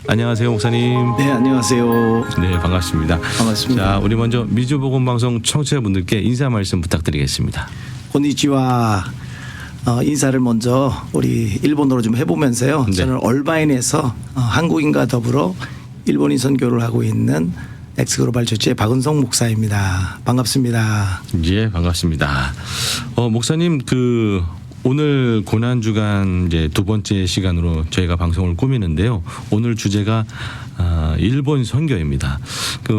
안녕하세요, 목사님. 네, 안녕하세요. 네, 반갑습니다. 반갑습니다. 자, 우리 먼저 미주복음방송 청취자분들께 인사 말씀 부탁드리겠습니다. 곤니치와 인사를 먼저 우리 일본어로 좀 해보면서요. 네. 저는 얼바인에서 한국인과 더불어 일본인 선교를 하고 있는 엑스글로벌 처치의 박은성 목사입니다. 반갑습니다. 예, 반갑습니다. 목사님, 오늘 고난 주간 이제 두 번째 시간으로 저희가 방송을 꾸미는데요. 오늘 주제가 일본 선교입니다.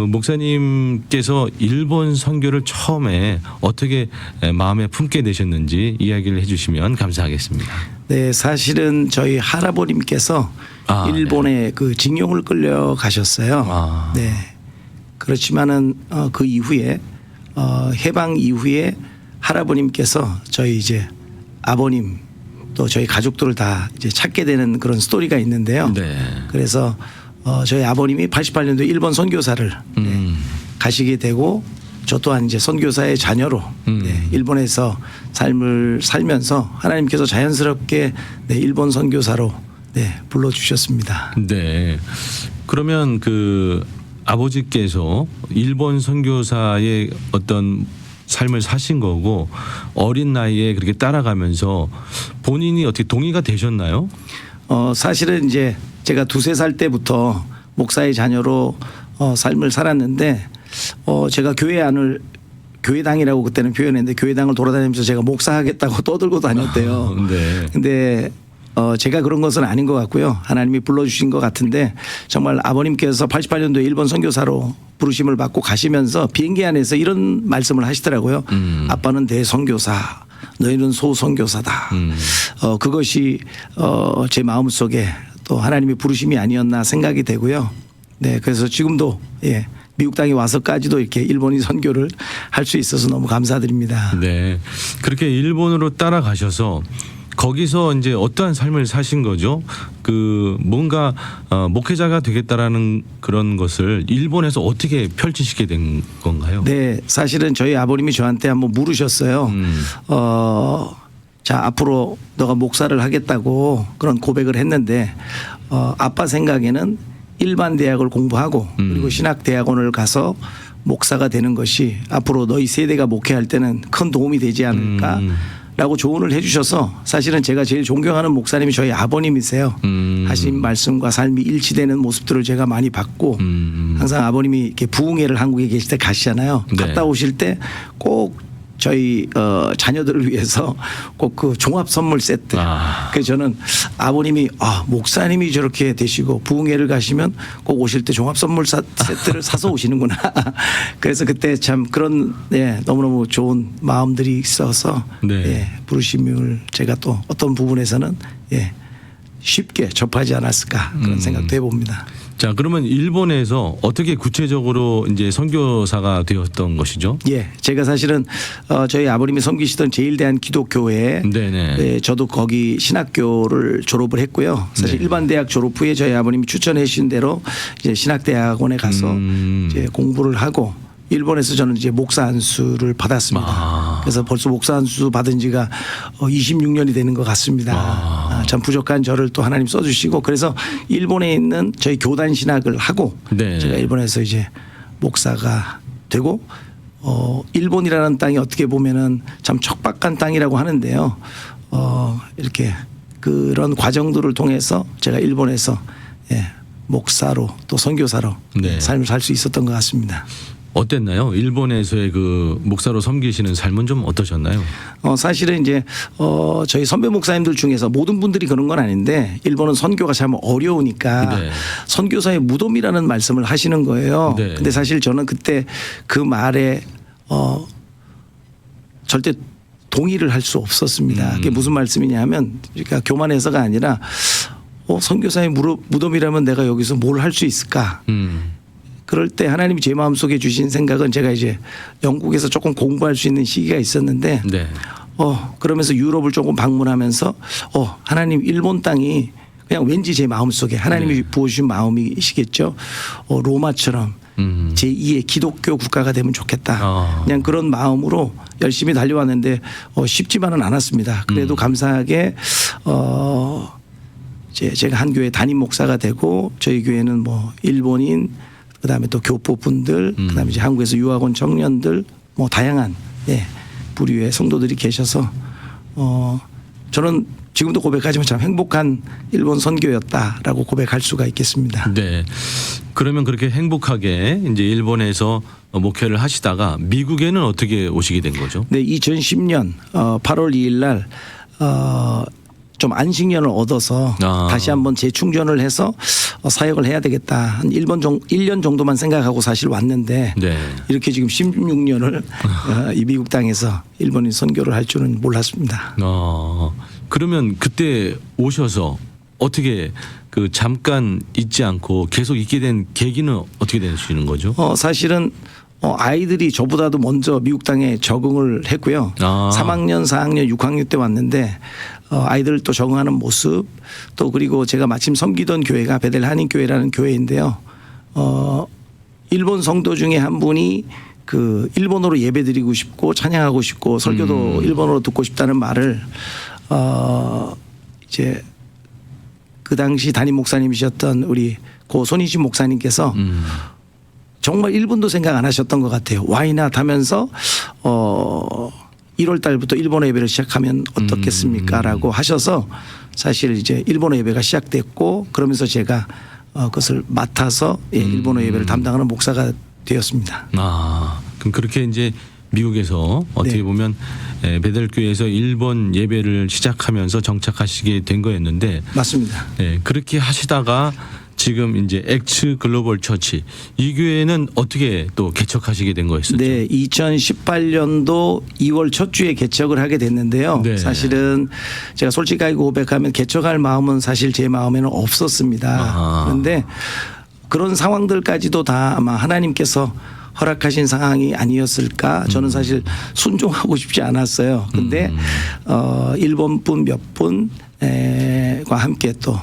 목사님께서 일본 선교를 처음에 어떻게 마음에 품게 되셨는지 이야기를 해주시면 감사하겠습니다. 네, 사실은 저희 할아버님께서 일본에 그 징용을 끌려가셨어요. 네. 그렇지만은 그 이후에 해방 이후에 할아버님께서 저희 이제 아버님 또 저희 가족들을 다 이제 찾게 되는 그런 스토리가 있는데요. 네. 그래서 저희 아버님이 88년도에 일본 선교사를 가시게 되고 저 또한 이제 선교사의 자녀로 일본에서 삶을 살면서 하나님께서 자연스럽게 일본 선교사로 불러주셨습니다. 네. 그러면 아버지께서 일본 선교사의 어떤 삶을 사신 거고 어린 나이에 그렇게 따라가면서 본인이 어떻게 동의가 되셨나요? 사실은 이제 제가 2~3살 때부터 목사의 자녀로 삶을 살았는데 제가 교회당이라고 그때는 표현했는데 교회당을 돌아다니면서 제가 목사하겠다고 떠들고 다녔대요. 네. 근데 제가 그런 것은 아닌 것 같고요. 하나님이 불러주신 것 같은데 정말 아버님께서 88년도에 일본 선교사로 부르심을 받고 가시면서 비행기 안에서 이런 말씀을 하시더라고요. 아빠는 대선교사, 너희는 소선교사다. 그것이 제 마음속에 또 하나님의 부르심이 아니었나 생각이 되고요. 네, 그래서 지금도 미국 땅에 와서까지도 이렇게 일본인 선교를 할 수 있어서 너무 감사드립니다. 네, 그렇게 일본으로 따라가셔서 거기서 이제 어떠한 삶을 사신 거죠? 뭔가 목회자가 되겠다라는 그런 것을 일본에서 어떻게 펼치시게 된 건가요? 네, 사실은 저희 아버님이 저한테 한번 물으셨어요. 자, 앞으로 너가 목사를 하겠다고 그런 고백을 했는데 아빠 생각에는 일반 대학을 공부하고 그리고 신학대학원을 가서 목사가 되는 것이 앞으로 너희 세대가 목회할 때는 큰 도움이 되지 않을까? 라고 조언을 해 주셔서 사실은 제가 제일 존경하는 목사님이 저희 아버님이세요. 하신 말씀과 삶이 일치되는 모습들을 제가 많이 봤고 항상 아버님이 이렇게 부흥회를 한국에 계실 때 가시잖아요. 네. 갔다 오실 때 꼭 저희 자녀들을 위해서 꼭 그 종합 선물 세트. 그래서 저는 아버님이 목사님이 저렇게 되시고 부흥회를 가시면 꼭 오실 때 종합 선물 세트를 사서 오시는구나. 그래서 그때 참 그런 너무너무 좋은 마음들이 있어서 부르심을 제가 또 어떤 부분에서는 쉽게 접하지 않았을까 그런 생각도 해봅니다. 자, 그러면 일본에서 어떻게 구체적으로 이제 선교사가 되었던 것이죠? 예, 제가 사실은 저희 아버님이 섬기시던 제일대한기독교회에 저도 거기 신학교를 졸업을 했고요. 사실 일반 대학 졸업 후에 저희 아버님이 추천해 주신 대로 이제 신학대학원에 가서 이제 공부를 하고 일본에서 저는 이제 목사 안수를 받았습니다. 그래서 벌써 목사 안수 받은 지가 26년이 되는 것 같습니다. 참 부족한 저를 또 하나님 써주시고 그래서 일본에 있는 저희 교단 신학을 하고 제가 일본에서 이제 목사가 되고 일본이라는 땅이 어떻게 보면은 참 척박한 땅이라고 하는데요. 이렇게 그런 과정들을 통해서 제가 일본에서 목사로 또 선교사로 삶을 살 수 있었던 것 같습니다. 어땠나요? 일본에서의 목사로 섬기시는 삶은 좀 어떠셨나요? 사실은 이제 저희 선배 목사님들 중에서 모든 분들이 그런 건 아닌데 일본은 선교가 참 어려우니까 선교사의 무덤이라는 말씀을 하시는 거예요. 근데 사실 저는 그때 그 말에 절대 동의를 할 수 없었습니다. 그게 무슨 말씀이냐 하면 그러니까 교만해서가 아니라 선교사의 무덤이라면 내가 여기서 뭘 할 수 있을까? 그럴 때 하나님이 제 마음속에 주신 생각은 제가 이제 영국에서 조금 공부할 수 있는 시기가 있었는데 그러면서 유럽을 조금 방문하면서 하나님 일본 땅이 그냥 왠지 제 마음속에 하나님이 부어주신 마음이시겠죠. 로마처럼 제2의 기독교 국가가 되면 좋겠다. 그냥 그런 마음으로 열심히 달려왔는데 쉽지만은 않았습니다. 그래도 감사하게 이제 제가 한 교회 담임 목사가 되고 저희 교회는 뭐 일본인 그다음에 또 교포분들 그다음에 이제 한국에서 유학 온 청년들 뭐 다양한 부류의 성도들이 계셔서 저는 지금도 고백하지만 참 행복한 일본 선교였다라고 고백할 수가 있겠습니다. 네. 그러면 그렇게 행복하게 이제 일본에서 목회를 하시다가 미국에는 어떻게 오시게 된 거죠? 네, 2010년 8월 2일 날 좀 안식년을 얻어서 다시 한번 재충전을 해서 사역을 해야 되겠다. 한 1년 정도만 생각하고 사실 왔는데 네. 이렇게 지금 16년을 이 미국 땅에서 일본인 선교를 할 줄은 몰랐습니다. 그러면 그때 오셔서 어떻게 그 잠깐 있지 않고 계속 있게 된 계기는 어떻게 되시는 거죠? 사실은 아이들이 저보다도 먼저 미국 땅에 적응을 했고요. 3학년, 4학년, 6학년 때 왔는데 아이들 또 적응하는 모습 또 그리고 제가 마침 섬기던 교회가 베델 한인교회라는 교회인데요. 일본 성도 중에 한 분이 그 일본어로 예배드리고 싶고 찬양하고 싶고 설교도 일본어로 듣고 싶다는 말을 이제 그 당시 담임 목사님이셨던 우리 고 손희신 목사님께서 정말 1분도 생각 안 하셨던 것 같아요. 와이낫 하면서 1월 달부터 일본어 예배를 시작하면 어떻겠습니까? 라고 하셔서 사실 이제 일본어 예배가 시작됐고 그러면서 제가 그것을 맡아서 일본어 예배를 담당하는 목사가 되었습니다. 그럼 그렇게 이제 미국에서 어떻게 보면 베델교회에서 일본 예배를 시작하면서 정착하시게 된 거였는데 맞습니다. 네, 그렇게 하시다가 지금 이제 엑츠 글로벌 처치 이 교회는 어떻게 또 개척하시게 된 거였었죠? 네, 2018년도 2월 첫 주에 개척을 하게 됐는데요. 네. 사실은 제가 솔직하게 고백하면 개척할 마음은 사실 제 마음에는 없었습니다. 그런데 그런 상황들까지도 다 아마 하나님께서 허락하신 상황이 아니었을까 저는 사실 순종하고 싶지 않았어요. 근데 일본 분 몇 분과 함께 또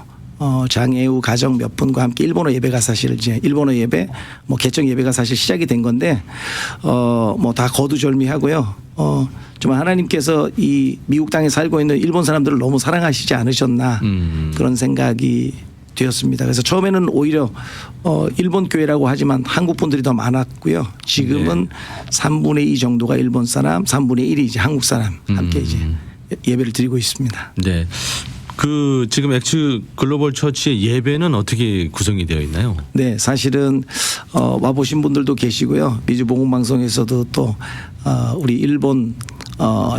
장애우 가정 몇 분과 함께 일본어 예배가 사실 이제 일본어 예배 뭐 개정 예배가 사실 시작이 된 건데 뭐 다 거두절미하고요. 정말 하나님께서 이 미국 땅에 살고 있는 일본 사람들을 너무 사랑하시지 않으셨나 그런 생각이 되었습니다. 그래서 처음에는 오히려 일본 교회라고 하지만 한국 분들이 더 많았고요. 지금은 3분의 2 정도가 일본 사람, 3분의 1이 이제 한국 사람 함께 이제 예배를 드리고 있습니다. 네. 그 지금 엑츠 글로벌 처치의 예배는 어떻게 구성이 되어 있나요? 네, 사실은 와 보신 분들도 계시고요. 미주 보건방송에서도 또 우리 일본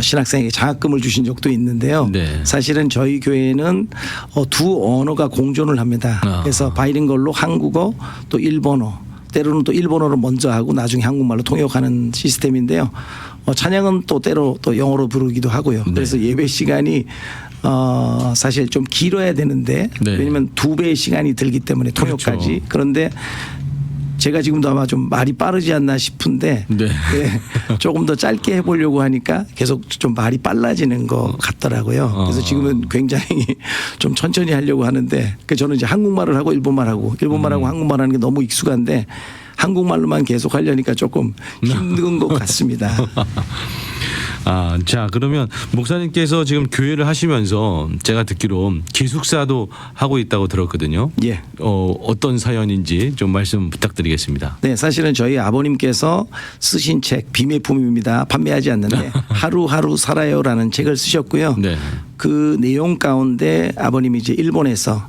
신학생에게 장학금을 주신 적도 있는데요. 네. 사실은 저희 교회는 두 언어가 공존을 합니다. 그래서 바이링걸로 한국어 또 일본어 때로는 또 일본어로 먼저 하고 나중에 한국말로 통역하는 시스템인데요. 찬양은 또 때로 또 영어로 부르기도 하고요. 그래서 예배 시간이 사실 좀 길어야 되는데 왜냐하면 2배의 시간이 들기 때문에 통역까지. 그렇죠. 그런데 제가 지금도 아마 좀 말이 빠르지 않나 싶은데 조금 더 짧게 해보려고 하니까 계속 좀 말이 빨라지는 것 같더라고요. 그래서 지금은 굉장히 좀 천천히 하려고 하는데 저는 이제 한국말을 하고 일본말하고 일본말하고 한국말하는 게 너무 익숙한데 한국말로만 계속 하려니까 조금 힘든 것 같습니다. 자 그러면 목사님께서 지금 교회를 하시면서 제가 듣기로 기숙사도 하고 있다고 들었거든요. 예. 어떤 사연인지 좀 말씀 부탁드리겠습니다. 네, 사실은 저희 아버님께서 쓰신 책 비매품입니다. 판매하지 않는데 하루하루 살아요라는 책을 쓰셨고요. 네. 그 내용 가운데 아버님이 이제 일본에서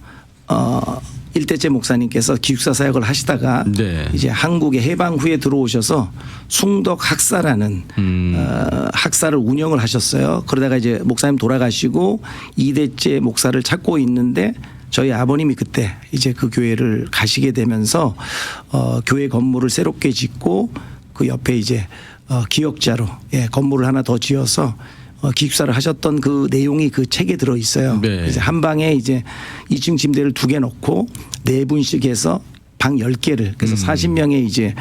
일대째 목사님께서 기숙사 사역을 하시다가 이제 한국에 해방 후에 들어오셔서 숭덕 학사라는 학사를 운영을 하셨어요. 그러다가 이제 목사님 돌아가시고 2대째 목사를 찾고 있는데 저희 아버님이 그때 이제 그 교회를 가시게 되면서 교회 건물을 새롭게 짓고 그 옆에 이제 기역자로 건물을 하나 더 지어서 기숙사를 하셨던 그 내용이 그 책에 들어 있어요. 이제 한 방에 이제 2층 침대를 2개 놓고 4분씩 해서 방 10개를 그래서 40명의 이제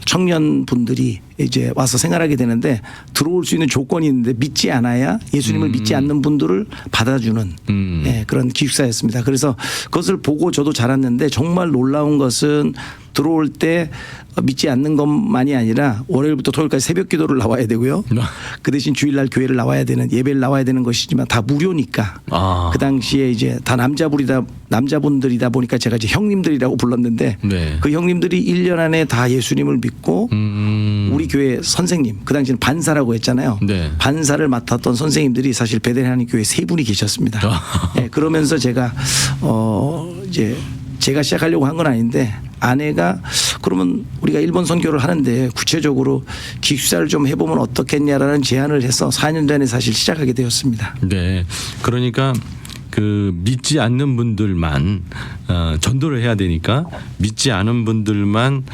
청년분들이 이제 와서 생활하게 되는데 들어올 수 있는 조건이 있는데 믿지 않아야 예수님을 믿지 않는 분들을 받아주는 예, 그런 기숙사였습니다. 그래서 그것을 보고 저도 자랐는데 정말 놀라운 것은 들어올 때 믿지 않는 것만이 아니라 월요일부터 토요일까지 새벽 기도를 나와야 되고요. 그 대신 주일날 교회를 나와야 되는 예배를 나와야 되는 것이지만 다 무료니까 그 당시에 이제 다 남자분들이다 보니까 제가 이제 형님들이라고 불렀는데 네. 그 형님들이 1년 안에 다 예수님을 믿고 우리 교회 선생님 그 당시에는 반사라고 했잖아요. 네. 반사를 맡았던 선생님들이 사실 베들레헴 교회 3분이 계셨습니다. 네, 그러면서 제가 이제 제가 시작하려고 한 건 아닌데 아내가 그러면 우리가 일본 선교를 하는데 구체적으로 기숙사를 좀 해보면 어떻겠냐라는 제안을 해서 4년 전에 사실 시작하게 되었습니다. 네. 그러니까 그 믿지 않는 분들만 전도를 해야 되니까 믿지 않은 분들만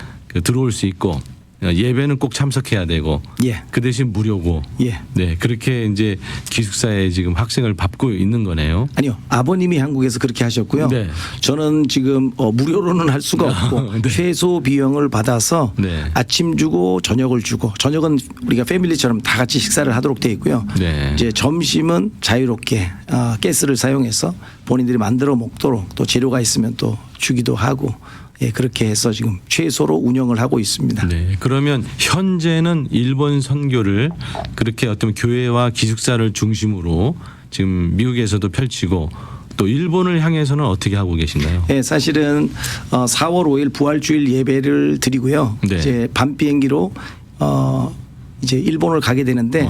들어올 수 있고 예배는 꼭 참석해야 되고 예. 그 대신 무료고 예. 네 그렇게 이제 기숙사에 지금 학생을 밟고 있는 거네요. 아니요 아버님이 한국에서 그렇게 하셨고요. 네. 저는 지금 무료로는 할 수가 없고 네. 최소 비용을 받아서 네. 아침 주고 저녁을 주고 저녁은 우리가 패밀리처럼 다 같이 식사를 하도록 되어 있고요. 네. 이제 점심은 자유롭게 가스를 사용해서 본인들이 만들어 먹도록 또 재료가 있으면 또 주기도 하고. 예, 그렇게 해서 지금 최소로 운영을 하고 있습니다. 네. 그러면 현재는 일본 선교를 그렇게 어떤 교회와 기숙사를 중심으로 지금 미국에서도 펼치고 또 일본을 향해서는 어떻게 하고 계신가요? 네, 사실은 4월 5일 부활주일 예배를 드리고요. 네. 이제 밤 비행기로 이제 일본을 가게 되는데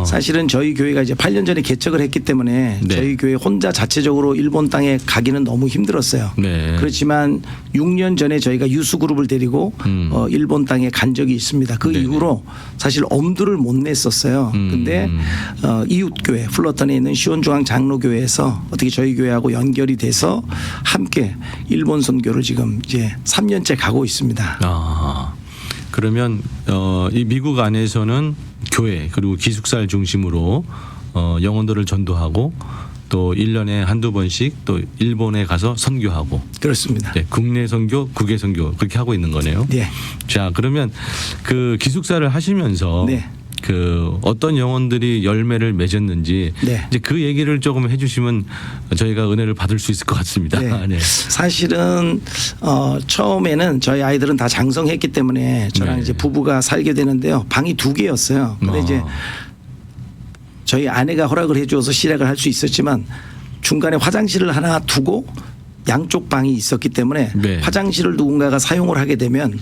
사실은 저희 교회가 이제 8년 전에 개척을 했기 때문에 네. 저희 교회 혼자 자체적으로 일본 땅에 가기는 너무 힘들었어요. 네. 그렇지만 6년 전에 저희가 유수 그룹을 데리고 일본 땅에 간 적이 있습니다. 그 네네. 이후로 사실 엄두를 못 냈었어요. 근데 이웃 교회 플러턴에 있는 시온중앙 장로교회에서 어떻게 저희 교회하고 연결이 돼서 함께 일본 선교를 지금 이제 3년째 가고 있습니다. 그러면 이 미국 안에서는 교회 그리고 기숙사를 중심으로 영혼들을 전도하고 또 1년에 한두 번씩 또 일본에 가서 선교하고 그렇습니다. 네, 국내 선교, 국외 선교 그렇게 하고 있는 거네요. 네. 자, 그러면 그 기숙사를 하시면서 네. 그 어떤 영혼들이 열매를 맺었는지 네. 이제 그 얘기를 조금 해주시면 저희가 은혜를 받을 수 있을 것 같습니다. 네. 네. 사실은 처음에는 저희 아이들은 다 장성했기 때문에 저랑 네. 이제 부부가 살게 되는데요. 방이 2개였어요. 근데 이제 저희 아내가 허락을 해줘서 시작을 할 수 있었지만 중간에 화장실을 하나 두고 양쪽 방이 있었기 때문에 네. 화장실을 누군가가 사용을 하게 되면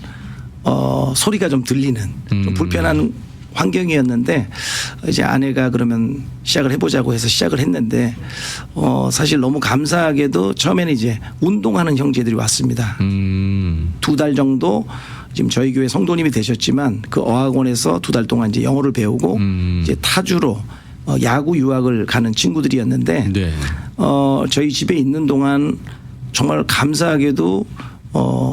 소리가 좀 들리는 좀 불편한 환경이었는데 이제 아내가 그러면 시작을 해보자고 해서 시작을 했는데 사실 너무 감사하게도 처음에는 이제 운동하는 형제들이 왔습니다. 2달 정도 지금 저희 교회 성도님이 되셨지만 그 어학원에서 2달 동안 이제 영어를 배우고 이제 타주로 야구 유학을 가는 친구들이었는데 네. 저희 집에 있는 동안 정말 감사하게도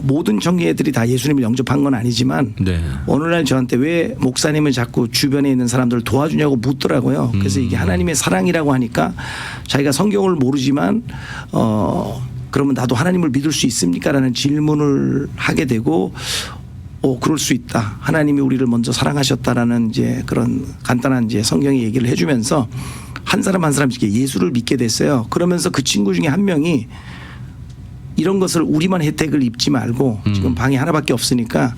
모든 청년들이 다 예수님을 영접한 건 아니지만 네. 어느 날 저한테 왜 목사님은 자꾸 주변에 있는 사람들을 도와주냐고 묻더라고요. 그래서 이게 하나님의 사랑이라고 하니까 자기가 성경을 모르지만 그러면 나도 하나님을 믿을 수 있습니까라는 질문을 하게 되고 그럴 수 있다. 하나님이 우리를 먼저 사랑하셨다라는 이제 그런 간단한 이제 성경의 얘기를 해주면서 한 사람 한 사람씩 예수를 믿게 됐어요. 그러면서 그 친구 중에 한 명이 이런 것을 우리만 혜택을 입지 말고 지금 방이 하나밖에 없으니까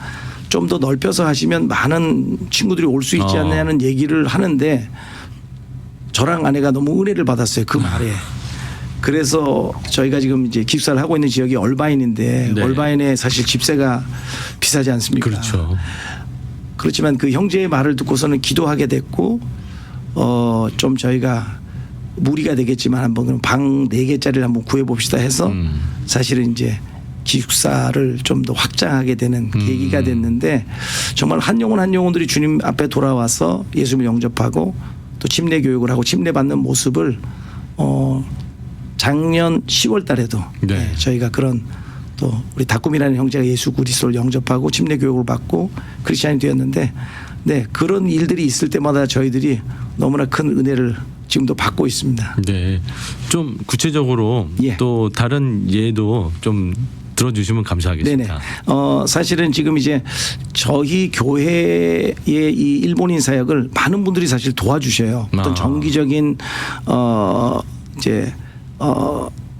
좀 더 넓혀서 하시면 많은 친구들이 올 수 있지 않냐는 얘기를 하는데 저랑 아내가 너무 은혜를 받았어요. 그 말에. 그래서 저희가 지금 이제 기숙사를 하고 있는 지역이 얼바인인데 네. 얼바인에 사실 집세가 비싸지 않습니까? 그렇죠. 그렇지만 그 형제의 말을 듣고서는 기도하게 됐고 좀 저희가 무리가 되겠지만 한번 그럼 방 4개짜리를 한번 구해봅시다 해서 사실은 이제 기숙사를 좀 더 확장하게 되는 계기가 됐는데 정말 한 영혼 한 영혼들이 주님 앞에 돌아와서 예수님을 영접하고 또 침례 교육을 하고 침례 받는 모습을 작년 10월 달에도 네. 저희가 그런 또 우리 다꿈이라는 형제가 예수 그리스도를 영접하고 침례 교육을 받고 크리스찬이 되었는데 네 그런 일들이 있을 때마다 저희들이 너무나 큰 은혜를 지금도 받고 있습니다. 네, 좀 구체적으로 예. 또 다른 예도 좀 들어주시면 감사하겠습니다. 네네. 사실은 지금 이제 저희 교회의 이 일본인 사역을 많은 분들이 사실 도와주셔요. 어떤 정기적인 이제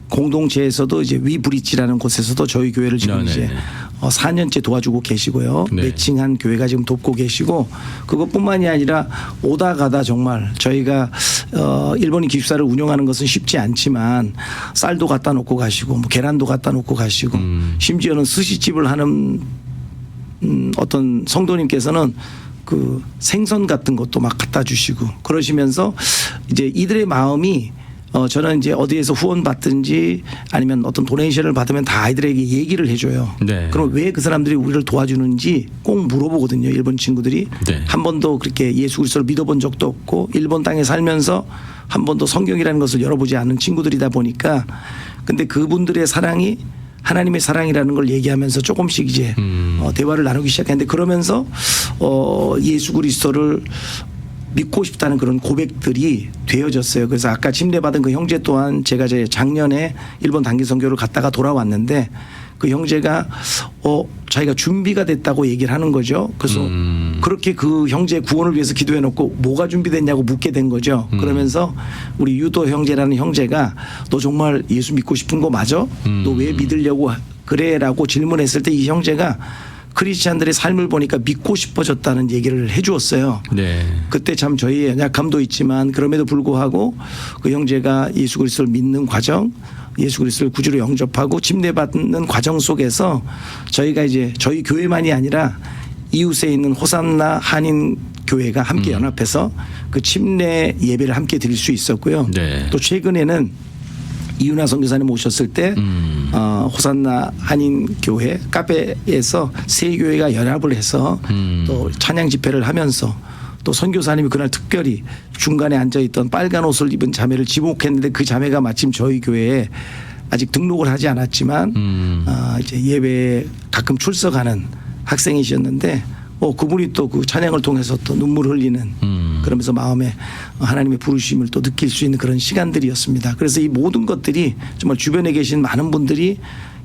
공동체에서도 이제 위브리지라는 곳에서도 저희 교회를 지금 이제 4년째 도와주고 계시고요. 네. 매칭한 교회가 지금 돕고 계시고 그것뿐만이 아니라 오다 가다 정말 저희가 일본인 기숙사를 운영하는 것은 쉽지 않지만 쌀도 갖다 놓고 가시고 뭐 계란도 갖다 놓고 가시고 심지어는 스시집을 하는 어떤 성도님께서는 그 생선 같은 것도 막 갖다 주시고 그러시면서 이제 이들의 마음이 저는 이제 어디에서 후원 받든지 아니면 어떤 도네이션을 받으면 다 아이들에게 얘기를 해줘요. 네. 그럼 왜 그 사람들이 우리를 도와주는지 꼭 물어보거든요. 일본 친구들이 네. 한 번도 그렇게 예수 그리스도를 믿어본 적도 없고 일본 땅에 살면서 한 번도 성경이라는 것을 열어보지 않은 친구들이다 보니까 근데 그분들의 사랑이 하나님의 사랑이라는 걸 얘기하면서 조금씩 이제 대화를 나누기 시작했는데 그러면서 예수 그리스도를 믿고 싶다는 그런 고백들이 되어졌어요. 그래서 아까 침례받은 그 형제 또한 제가 제 작년에 일본 단기 선교를 갔다가 돌아왔는데 그 형제가 자기가 준비가 됐다고 얘기를 하는 거죠. 그래서 그렇게 그 형제의 구원을 위해서 기도해 놓고 뭐가 준비됐냐고 묻게 된 거죠. 그러면서 우리 유도 형제라는 형제가 너 정말 예수 믿고 싶은 거 맞아? 너 왜 믿으려고 그래라고 질문했을 때 이 형제가 크리스찬들의 삶을 보니까 믿고 싶어졌다는 얘기를 해 주었어요. 네. 그때 참 저희의 연약함도 있지만 그럼에도 불구하고 그 형제가 예수 그리스도를 믿는 과정, 예수 그리스도를 구주로 영접하고 침례받는 과정 속에서 저희가 이제 저희 교회만이 아니라 이웃에 있는 호산나 한인 교회가 함께 연합해서 그 침례 예배를 함께 드릴 수 있었고요. 네. 또 최근에는 이윤아 선교사님 오셨을 때 호산나 한인 교회 카페에서 세 교회가 연합을 해서 또 찬양 집회를 하면서 또 선교사님이 그날 특별히 중간에 앉아있던 빨간 옷을 입은 자매를 지목했는데 그 자매가 마침 저희 교회에 아직 등록을 하지 않았지만 이제 예배에 가끔 출석하는 학생이셨는데 그분이 또 그 찬양을 통해서 또 눈물 흘리는 그러면서 마음에 하나님의 부르심을 또 느낄 수 있는 그런 시간들이었습니다. 그래서 이 모든 것들이 정말 주변에 계신 많은 분들이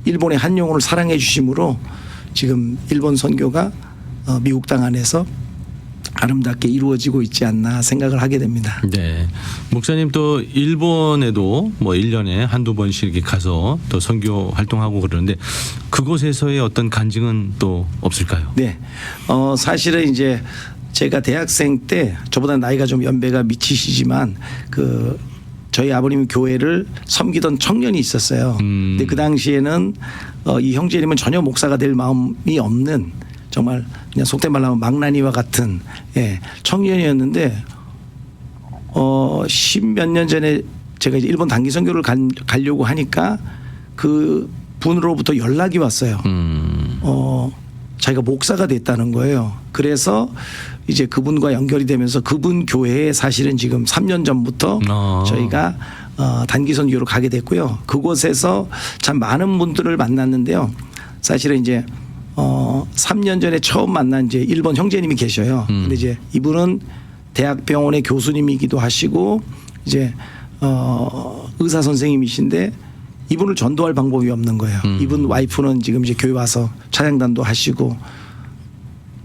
일본의 한 영혼을 사랑해 주심으로 지금 일본 선교가 미국 땅 안에서 아름답게 이루어지고 있지 않나 생각을 하게 됩니다. 네. 목사님 또 일본에도 뭐 1년에 한두 번씩 이렇게 가서 또 선교 활동하고 그러는데 그곳에서의 어떤 간증은 또 없을까요? 네. 사실은 이제 제가 대학생 때 저보다 나이가 좀 연배가 미치시지만 그 저희 아버님 교회를 섬기던 청년이 있었어요. 근데 그 당시에는 이 형제님은 전혀 목사가 될 마음이 없는 정말 그냥 속된 말로 하면 망나니와 같은 청년이었는데 10몇 년 전에 제가 이제 일본 단기 선교를 가려고 하니까 그 분으로부터 연락이 왔어요. 자기가 목사가 됐다는 거예요. 그래서 이제 그분과 연결이 되면서 그분 교회에 사실은 지금 3년 전부터 저희가 단기 선교로 가게 됐고요. 그곳에서 참 많은 분들을 만났는데요. 사실은 이제 3년 전에 처음 만난 이제 일본 형제님이 계셔요. 근데 이제 이분은 대학병원의 교수님이기도 하시고 이제 의사 선생님이신데 이분을 전도할 방법이 없는 거예요. 이분 와이프는 지금 이제 교회 와서 찬양단도 하시고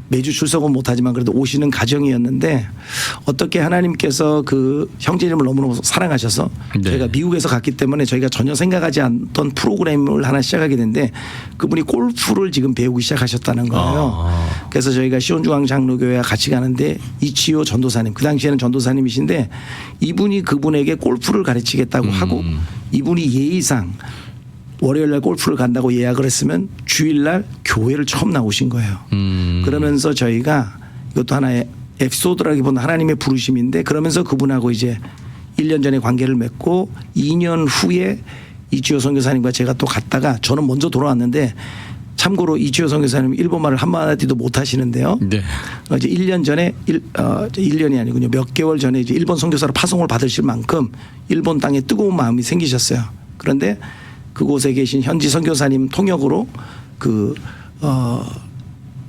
매주 출석은 못하지만 그래도 오시는 가정이었는데 어떻게 하나님께서 그 형제님을 너무너무 사랑하셔서 네. 저희가 미국에서 갔기 때문에 저희가 전혀 생각하지 않던 프로그램을 하나 시작하게 됐는데 그분이 골프를 지금 배우기 시작하셨다는 거예요. 그래서 저희가 시온중앙 장로교회와 같이 가는데 이치오 전도사님 그 당시에는 전도사님이신데 이분이 그분에게 골프를 가르치겠다고 하고 이분이 예의상 월요일날 골프를 간다고 예약을 했으면 주일날 교회를 처음 나오신 거예요. 그러면서 저희가 이것도 하나의 에피소드라기보다 하나님의 부르심인데 그러면서 그분하고 이제 1년 전에 관계를 맺고 2년 후에 이치오 선교사님과 제가 또 갔다가 저는 먼저 돌아왔는데 참고로 이치오 선교사님 일본말을 한마디도 못 하시는데요. 네. 이제 1년 전에 1년이 아니군요. 몇 개월 전에 이제 일본 선교사로 파송을 받으실 만큼 일본 땅에 뜨거운 마음이 생기셨어요. 그런데 그곳에 계신 현지 선교사님 통역으로 그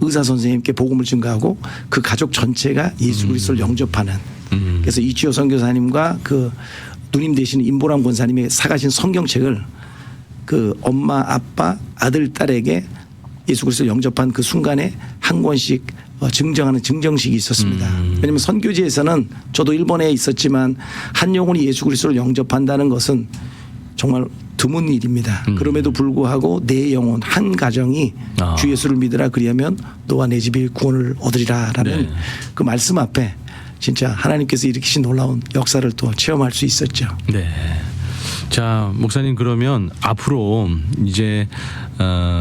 의사 선생님께 복음을 증거하고 그 가족 전체가 예수 그리스도를 영접하는 그래서 이치오 선교사님과 그 누님 되시는 임보람 권사님이 사가신 성경책을 그 엄마, 아빠, 아들, 딸에게 예수 그리스도를 영접한 그 순간에 한 권씩 증정하는 증정식이 있었습니다. 왜냐하면 선교지에서는 저도 일본에 있었지만 한 영혼이 예수 그리스도를 영접한다는 것은 정말 드문 일입니다. 그럼에도 불구하고 내 영혼 한 가정이 주 예수를 믿으라 그리하면 너와 내 집이 구원을 얻으리라라는 네. 그 말씀 앞에 진짜 하나님께서 일으키신 놀라운 역사를 또 체험할 수 있었죠. 네. 자, 목사님 그러면 앞으로 이제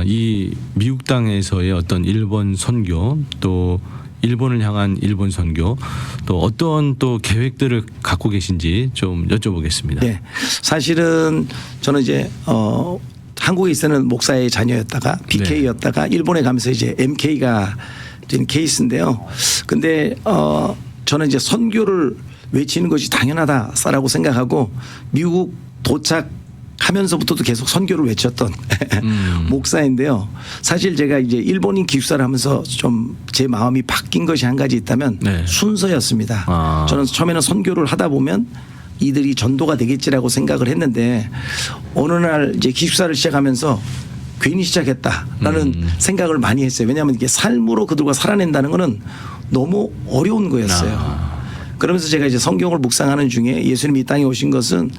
이 미국 땅에서의 어떤 일본 선교 또 일본을 향한 일본 선교 또 어떤 또 계획들을 갖고 계신지 좀 여쭤보겠습니다. 네. 사실은 저는 이제 한국에 있는 목사의 자녀였다가 BK였다가 일본에 가면서 이제 MK가 된 케이스인데요. 근데 저는 이제 선교를 외치는 것이 당연하다라고 생각하고 미국 도착하면서부터도 계속 선교를 외쳤던 목사인데요. 사실 제가 이제 일본인 기숙사를 하면서 좀 제 마음이 바뀐 것이 한 가지 있다면 네. 순서였습니다. 저는 처음에는 선교를 하다 보면 이들이 전도가 되겠지라고 생각을 했는데 어느 날 이제 기숙사를 시작하면서 괜히 시작했다라는 생각을 많이 했어요. 왜냐하면 이게 삶으로 그들과 살아낸다는 거는 너무 어려운 거였어요. 그러면서 제가 이제 성경을 묵상하는 중에 예수님이 이 땅에 오신 것은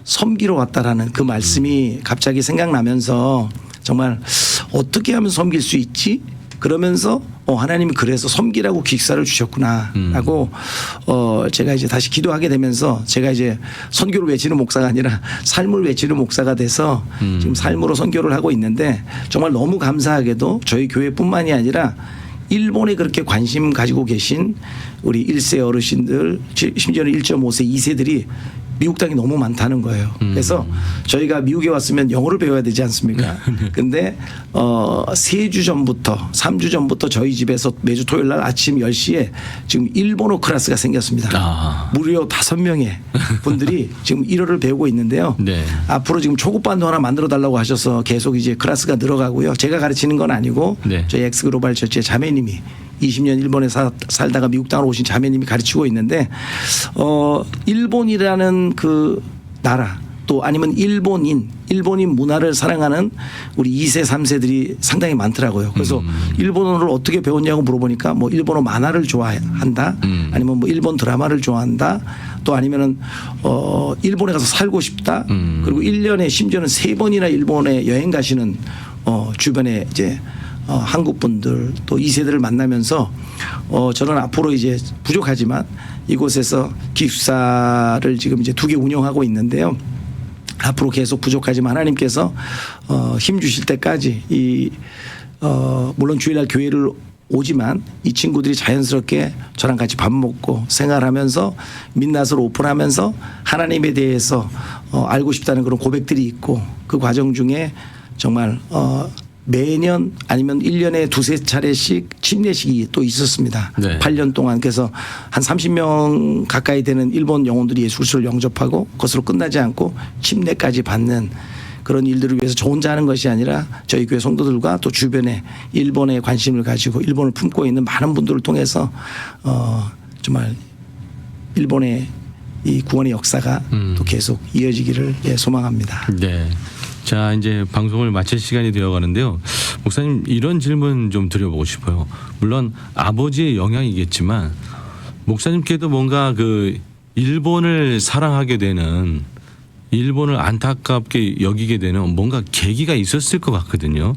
섬기러 왔다라는 그 말씀이 갑자기 생각나면서 정말 어떻게 하면 섬길 수 있지? 그러면서 하나님이 그래서 섬기라고 기숙사를 주셨구나라고 제가 이제 다시 기도하게 되면서 제가 이제 선교를 외치는 목사가 아니라 삶을 외치는 목사가 돼서 지금 삶으로 선교를 하고 있는데 정말 너무 감사하게도 저희 교회뿐만이 아니라 일본에 그렇게 관심 가지고 계신 우리 1세 어르신들 심지어는 1.5세 2세들이 미국 땅이 너무 많다는 거예요. 그래서 저희가 미국에 왔으면 영어를 배워야 되지 않습니까? 근데 3주 전부터 3주 전부터 저희 집에서 매주 토요일 날 아침 10시에 지금 일본어 클래스가 생겼습니다. 무려 5명의 분들이 지금 일어를 배우고 있는데요. 네. 앞으로 지금 초급반도 하나 만들어 달라고 하셔서 계속 이제 클래스가 늘어가고요. 제가 가르치는 건 아니고 네. 저희 엑스글로벌 처치의 자매님이 20년 일본에 살다가 미국 땅으로 오신 자매님이 가르치고 있는데 일본이라는 그 나라 또 아니면 일본인 문화를 사랑하는 우리 2세 3세들이 상당히 많더라고요. 그래서 일본어를 어떻게 배웠냐고 물어보니까 뭐 일본어 만화를 좋아한다 아니면 뭐 일본 드라마를 좋아한다 또 아니면은 일본에 가서 살고 싶다 그리고 1년에 심지어는 3번이나 일본에 여행 가시는 주변에 이제 한국 분들 또 2세들을 만나면서 저는 앞으로 이제 부족하지만 이곳에서 기숙사를 지금 이제 2개 운영하고 있는데요. 앞으로 계속 부족하지만 하나님께서 힘 주실 때까지 물론 주일날 교회를 오지만 이 친구들이 자연스럽게 저랑 같이 밥 먹고 생활하면서 민낯을 오픈하면서 하나님에 대해서 알고 싶다는 그런 고백들이 있고 그 과정 중에 정말 매년 아니면 1년에 2-3차례씩 침례식이 또 있었습니다. 네. 8년 동안 그래서 한 30명 가까이 되는 일본 영혼들이 예수 그리스도를 영접하고 그것으로 끝나지 않고 침례까지 받는 그런 일들을 위해서 저 혼자 하는 것이 아니라 저희 교회 성도들과 또 주변에 일본에 관심을 가지고 일본을 품고 있는 많은 분들을 통해서 정말 일본의 이 구원의 역사가 또 계속 이어지기를 소망합니다. 네. 자, 이제 방송을 마칠 시간이 되어 가는데요. 목사님 이런 질문 좀 드려보고 싶어요. 물론 아버지의 영향이겠지만 목사님께도 뭔가 그 일본을 사랑하게 되는 일본을 안타깝게 여기게 되는 뭔가 계기가 있었을 것 같거든요.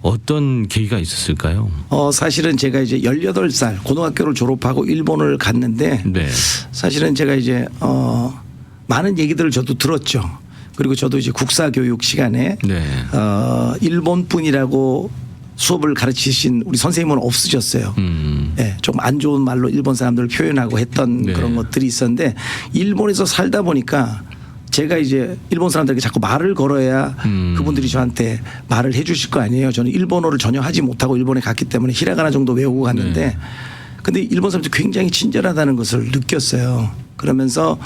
어떤 계기가 있었을까요? 사실은 제가 이제 18살 고등학교를 졸업하고 일본을 갔는데 네. 사실은 제가 이제 많은 얘기들을 저도 들었죠. 그리고 저도 이제 국사교육 시간에 네. 일본분이라고 수업을 가르치신 우리 선생님은 없으셨어요. 네, 조금 안 좋은 말로 일본 사람들을 표현하고 했던 네. 그런 것들이 있었는데 일본에서 살다 보니까 제가 이제 일본 사람들에게 자꾸 말을 걸어야 그분들이 저한테 말을 해 주실 거 아니에요. 저는 일본어를 전혀 하지 못하고 일본에 갔기 때문에 히라가나 정도 외우고 갔는데 네. 근데 일본 사람들이 굉장히 친절하다는 것을 느꼈어요. 그러면서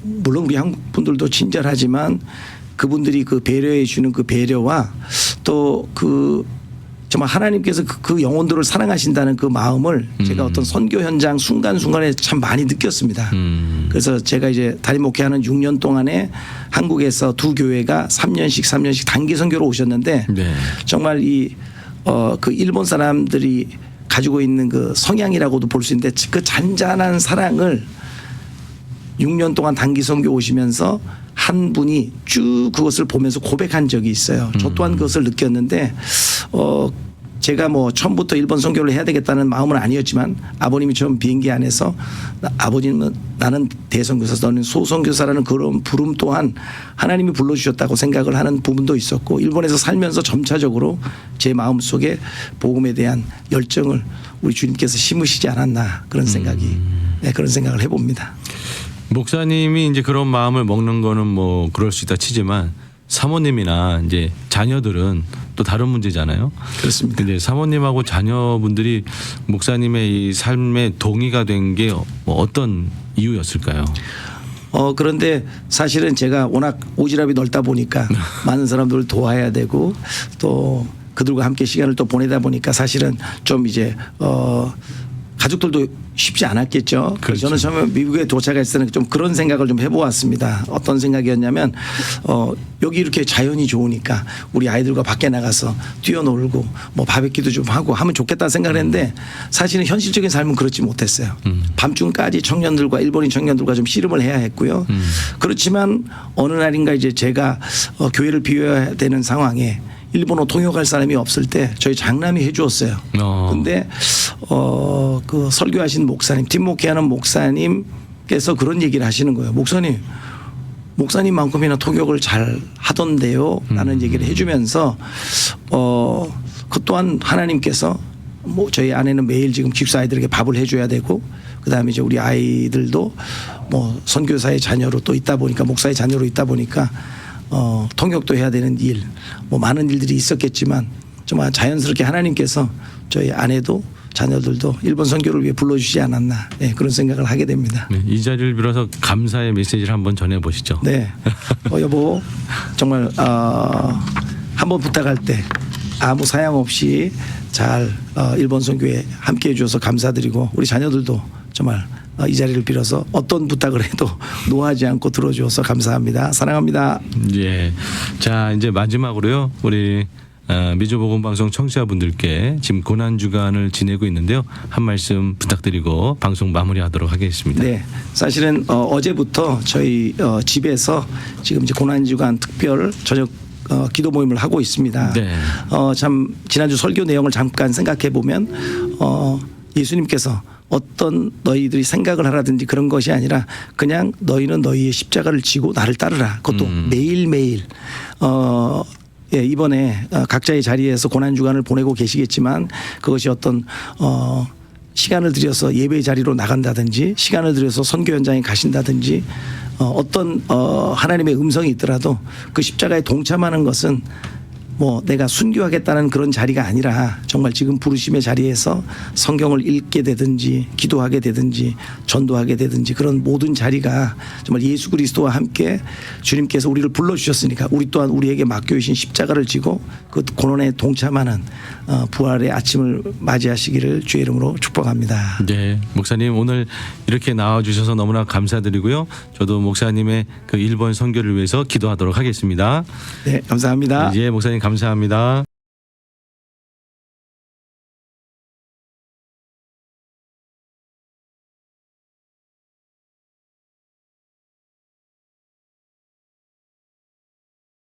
물론 우리 한국 분들도 친절하지만 그분들이 그 배려해 주는 그 배려와 또 그 정말 하나님께서 그 영혼들을 사랑하신다는 그 마음을 제가 어떤 선교 현장 순간순간에 참 많이 느꼈습니다. 그래서 제가 이제 담임 목회하는 6년 동안에 한국에서 두 교회가 3년씩 단기 선교로 오셨는데 네. 정말 그 일본 사람들이 가지고 있는 그 성향이라고도 볼 수 있는데 그 잔잔한 사랑을 6년 동안 단기 선교 오시면서 한 분이 쭉 그것을 보면서 고백한 적이 있어요. 저 또한 그것을 느꼈는데 제가 뭐 처음부터 일본 선교를 해야 되겠다는 마음은 아니었지만 아버님이 처음 비행기 안에서 아버님은 나는 대선교사 너는 소선교사라는 그런 부름 또한 하나님이 불러주셨다고 생각을 하는 부분도 있었고 일본에서 살면서 점차적으로 제 마음속에 복음에 대한 열정을 우리 주님께서 심으시지 않았나 그런 생각이 그런 생각을 해봅니다. 목사님이 이제 그런 마음을 먹는 거는 뭐 그럴 수 있다 치지만 사모님이나 이제 자녀들은 또 다른 문제잖아요. 그렇습니다. 근데 사모님하고 자녀분들이 목사님의 이 삶에 동의가 된 게 뭐 어떤 이유였을까요? 그런데 사실은 제가 워낙 오지랖이 넓다 보니까 많은 사람들을 도와야 되고 또 그들과 함께 시간을 또 보내다 보니까 사실은 좀 이제 가족들도 쉽지 않았겠죠. 그렇죠. 저는 처음에 미국에 도착했을 때는 좀 그런 생각을 좀 해보았습니다. 어떤 생각이었냐면 여기 이렇게 자연이 좋으니까 우리 아이들과 밖에 나가서 뛰어놀고 뭐 바베큐도 좀 하고 하면 좋겠다 생각을 했는데 사실은 현실적인 삶은 그렇지 못했어요. 밤중까지 청년들과 일본인 청년들과 좀 씨름을 해야 했고요. 그렇지만 어느 날인가 이제 제가 교회를 비워야 되는 상황에 일본어 통역할 사람이 없을 때 저희 장남이 해주었어요. 근데 그 설교하신 목사님, 팀 목회하는 목사님께서 그런 얘기를 하시는 거예요. 목사님만큼이나 통역을 잘 하던데요. 라는 얘기를 해주면서 그 또한 하나님께서 뭐 저희 아내는 매일 지금 집사 아이들에게 밥을 해줘야 되고 그다음에 이제 우리 아이들도 뭐 선교사의 자녀로 또 있다 보니까 목사의 자녀로 있다 보니까 통역도 해야 되는 일, 뭐 많은 일들이 있었겠지만 정말 자연스럽게 하나님께서 저희 아내도 자녀들도 일본 선교를 위해 불러주시지 않았나 그런 생각을 하게 됩니다. 네, 이 자리를 빌어서 감사의 메시지를 한번 전해보시죠. 네, 여보 정말 한번 부탁할 때 아무 사양 없이 잘 일본 선교에 함께해 주셔서 감사드리고 우리 자녀들도 정말 이 자리를 빌어서 어떤 부탁을 해도 노하지 않고 들어주셔서 감사합니다. 사랑합니다. 예. 자 이제 마지막으로요 우리 미주보건방송 청취자분들께 지금 고난 주간을 지내고 있는데요 한 말씀 부탁드리고 방송 마무리하도록 하겠습니다. 네, 사실은 어제부터 저희 집에서 지금 이제 고난 주간 특별 저녁 기도 모임을 하고 있습니다. 네. 참 지난주 설교 내용을 잠깐 생각해 보면 예수님께서 어떤 너희들이 생각을 하라든지 그런 것이 아니라 그냥 너희는 너희의 십자가를 지고 나를 따르라. 그것도 매일매일 이번에 각자의 자리에서 고난주간을 보내고 계시겠지만 그것이 어떤 시간을 들여서 예배 자리로 나간다든지 시간을 들여서 선교 현장에 가신다든지 어떤 하나님의 음성이 있더라도 그 십자가에 동참하는 것은 뭐 내가 순교하겠다는 그런 자리가 아니라 정말 지금 부르심의 자리에서 성경을 읽게 되든지 기도하게 되든지 전도하게 되든지 그런 모든 자리가 정말 예수 그리스도와 함께 주님께서 우리를 불러주셨으니까 우리 또한 우리에게 맡겨주신 십자가를 지고 그 고난에 동참하는 부활의 아침을 맞이하시기를 주의 이름으로 축복합니다. 네, 목사님 오늘 이렇게 나와주셔서 너무나 감사드리고요. 저도 목사님의 그 일본 선교를 위해서 기도하도록 하겠습니다. 네, 감사합니다. 예, 목사님 감사합니다.